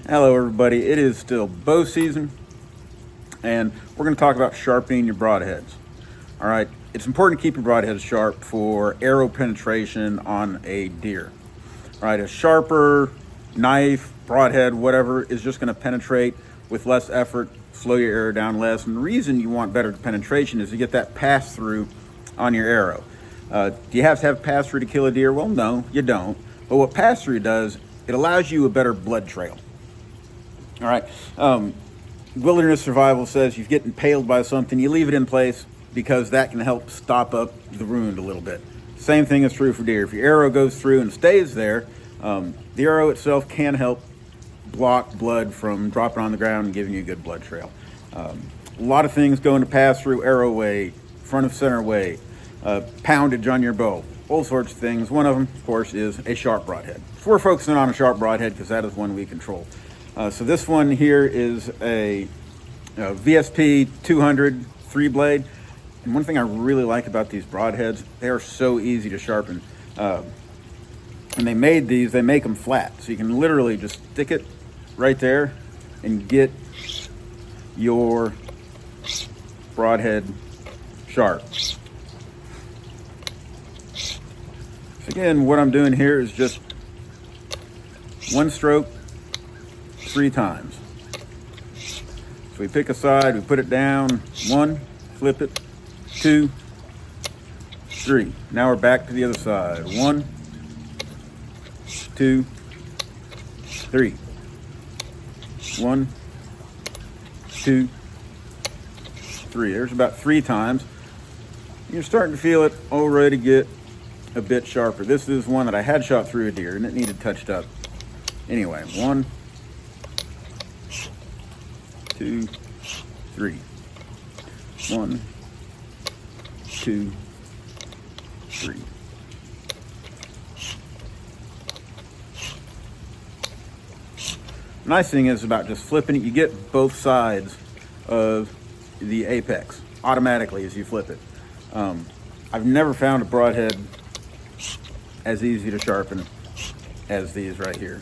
Hello everybody, it is still bow season and we're going to talk about sharpening your broadheads. All right, it's important to keep your broadheads sharp for arrow penetration on a deer. All right, a sharper knife, broadhead, whatever, is just going to penetrate with less effort, slow your arrow down less. And the reason you want better penetration is to get that pass through on your arrow. Do you have to have pass through to kill a deer? Well, no, you don't. But what pass through does, it allows you a better blood trail. All right, wilderness survival says you get impaled by something, you leave it in place because that can help stop up the wound a little bit. Same thing is true for deer. If your arrow goes through and stays there, the arrow itself can help block blood from dropping on the ground and giving you a good blood trail. A lot of things go into pass through: arrow weight, front of center weight, poundage on your bow, all sorts of things. One of them, of course, is a sharp broadhead. So we're focusing on a sharp broadhead because that is one we control. So this one here is a VSP 200 3-blade. And one thing I really like about these broadheads, they are so easy to sharpen. And they make them flat. So you can literally just stick it right there and get your broadhead sharp. So again, what I'm doing here is just one stroke 3 times. So we pick a side, we put it down, 1, flip it, 2, 3. Now we're back to the other side. 1, 2, 3. 1, 2, 3. There's about 3 times. You're starting to feel it already get a bit sharper. This is one that I had shot through a deer and it needed touched up. Anyway, 1, 2, 3. 1, 2, 3. Nice thing is about just flipping it, you get both sides of the apex automatically as you flip it. I've never found a broadhead as easy to sharpen as these right here.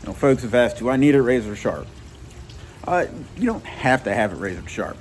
You know, folks have asked, do I need it razor sharp? You don't have to have it razor sharp.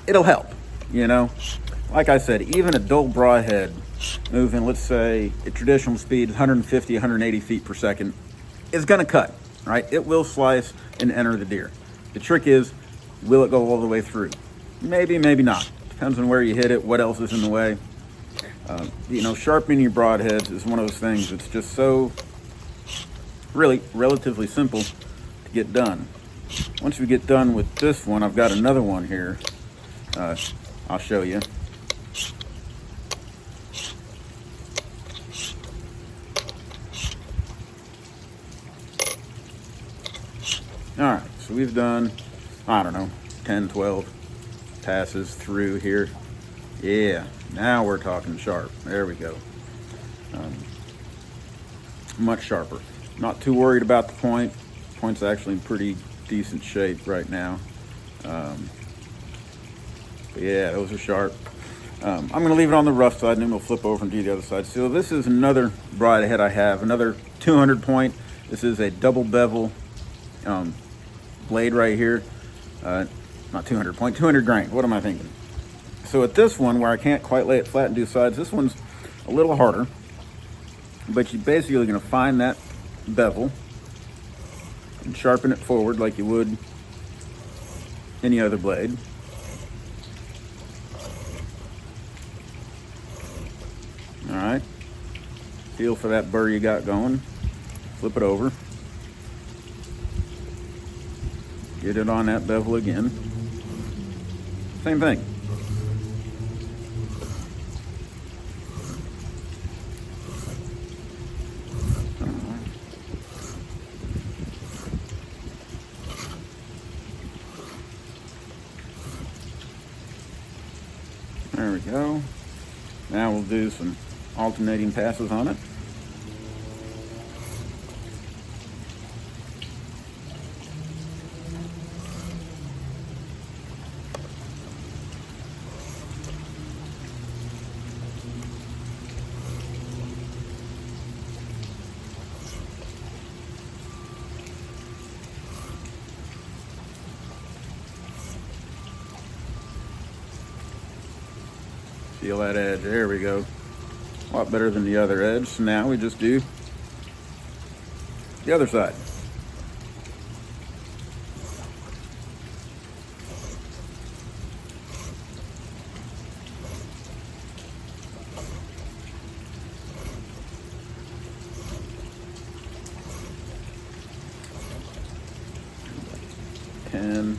It'll help, you know. Like I said, even a dull broadhead moving, let's say, at traditional speed, 150, 180 feet per second, is gonna cut, right? It will slice and enter the deer. The trick is, will it go all the way through? Maybe, maybe not. Depends on where you hit it, what else is in the way. You know, sharpening your broadheads is one of those things that's just so really relatively simple to get done. Once we get done with this one, I've got another one here. I'll show you. All right, so we've done, I don't know, 10, 12 passes through here. Yeah, now we're talking sharp. There we go. Much sharper. Not too worried about the point. Point's actually in pretty decent shape right now. But yeah, those are sharp. I'm gonna leave it on the rough side and then we'll flip over and do the other side. So this is another broadhead I have, another 200 point. This is a double bevel blade right here. Not 200 point, 200 grain. What am I thinking? So at this one, where I can't quite lay it flat and do sides, this one's a little harder. But you're basically gonna find that bevel and sharpen it forward like you would any other blade. All right, feel for that burr you got going, flip it over, get it on that bevel again, same thing. There we go. Now we'll do some alternating passes on it. Feel that edge, there we go. A lot better than the other edge. So now we just do the other side. And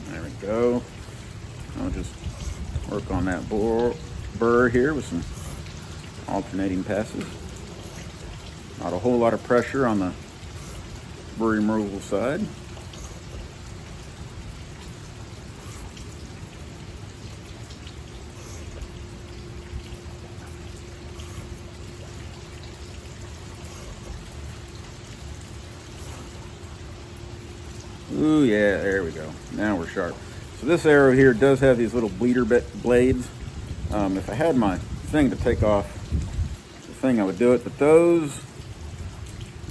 there we go. I'll just work on that burr here with some alternating passes. Not a whole lot of pressure on the burr removal side. Ooh, yeah, there we go. Now we're sharp. So this arrow here does have these little bleeder blades. If I had my thing to take off the thing, I would do it, but those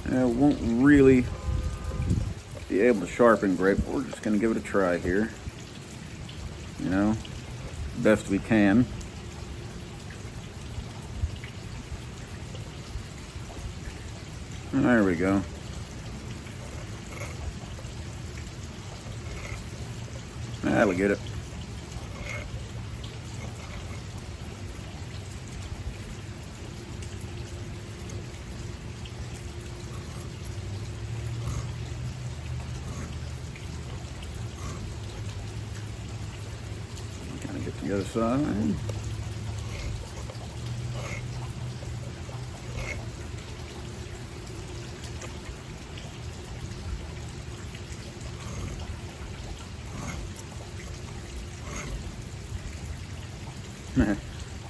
won't really be able to sharpen great, but we're just going to give it a try here. You know, best we can. And there we go. That'll get it. Kind of get the other side.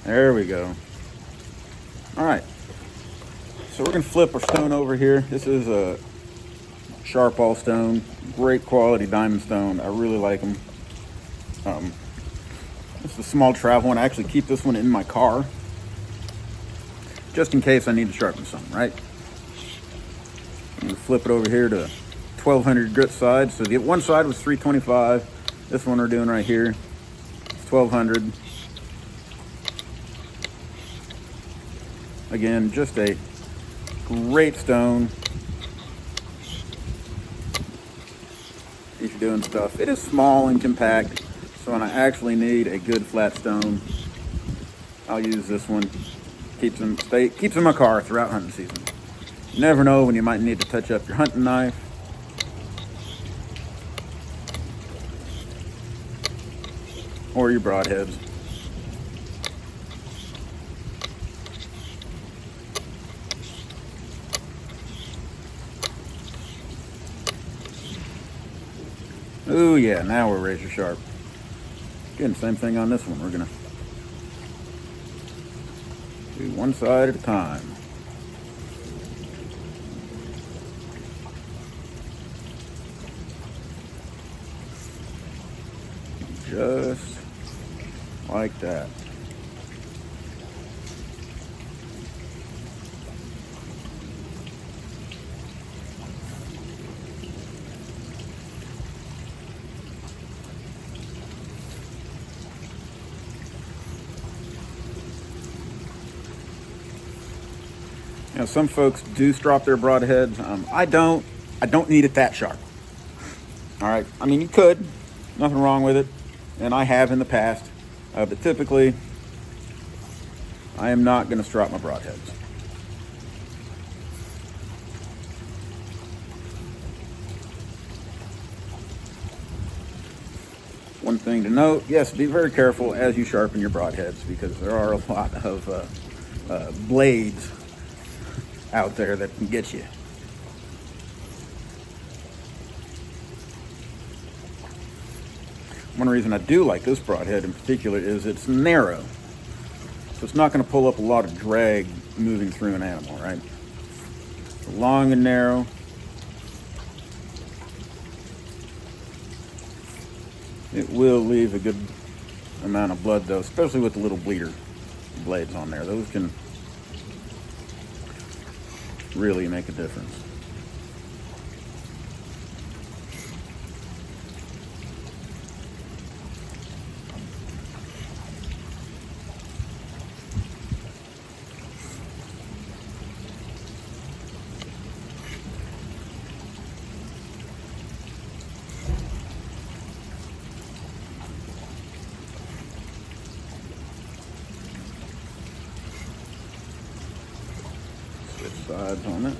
There we go. All right, so we're gonna flip our stone over here. This is a sharp all stone, great quality diamond stone. I really like them. This is a small travel one. I actually keep this one in my car just in case I need to sharpen something, right? I'm gonna flip it over here to 1200 grit side. So the one side was 325. This one we're doing right here, 1200. Again, just a great stone if you're doing stuff. It is small and compact, so when I actually need a good flat stone, I'll use this one. Keeps in my car throughout hunting season. You never know when you might need to touch up your hunting knife. Or your broadheads. Oh yeah, now we're razor sharp. Again, same thing on this one. We're gonna do one side at a time. Just like that. You know, some folks do strop their broadheads. I don't need it that sharp. All right. I mean, you could. Nothing wrong with it. And I have in the past. But typically, I am not going to strop my broadheads. One thing to note, yes, be very careful as you sharpen your broadheads because there are a lot of blades out there that can get you. One reason I do like this broadhead in particular is it's narrow. So it's not going to pull up a lot of drag moving through an animal, right? So long and narrow. It will leave a good amount of blood though, especially with the little bleeder blades on there. Those can really make a difference. Switch sides on it.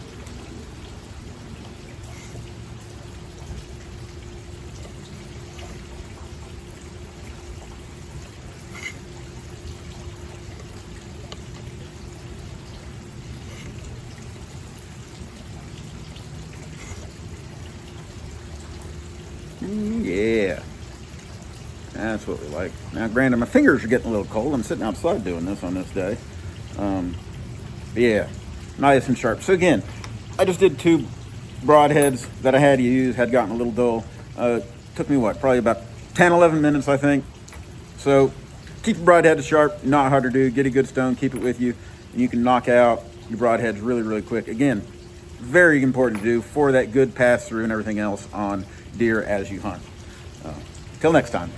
Yeah, that's what we like. Now, granted, my fingers are getting a little cold. I'm sitting outside doing this on this day. But yeah, nice and sharp. So again, I just did 2 broadheads that I had to use, had gotten a little dull. Took me what, probably about 10, 11 minutes, I think. So keep your broadhead sharp, not hard to do. Get a good stone, keep it with you, and you can knock out your broadheads really, really quick. Again, very important to do for that good pass through and everything else on deer as you hunt. Till next time.